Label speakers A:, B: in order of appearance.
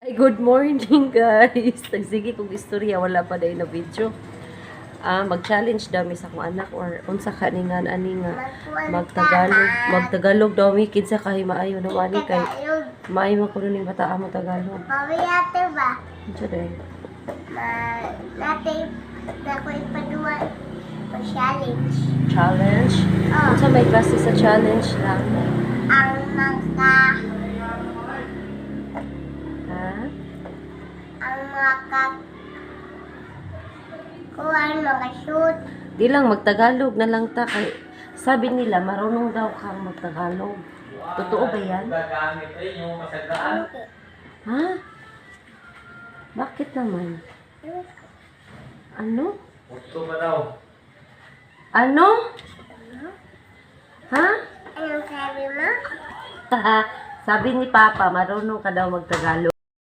A: Ay, good morning guys. Nagsige kong istorya, wala pa dahil na video. Mag-challenge daw mi sa akong anak or unsa kaningan ani nga magtagalog daw mi kinsa kay maayo na wani kay maayo man kuno ning bata mo tagalog.
B: Pawiyate ba?
A: Unsa day?
B: Natin na ko ipadua challenge.
A: Challenge?
B: Oh.
A: Unsa may klase sa challenge lang?
B: Ang maka
A: Ha?
B: ang maka kuwan mga shoot.
A: Di lang magtagalog na lang ta kay sabi nila marunong daw kang magtagalog. Totoo ba yan? Ha? Bakit naman? Ano?
C: Gusto ba daw?
A: Ano? Ha?
B: Anong sabi mo?
A: Sabi ni Papa, marunong ka daw magtagalog.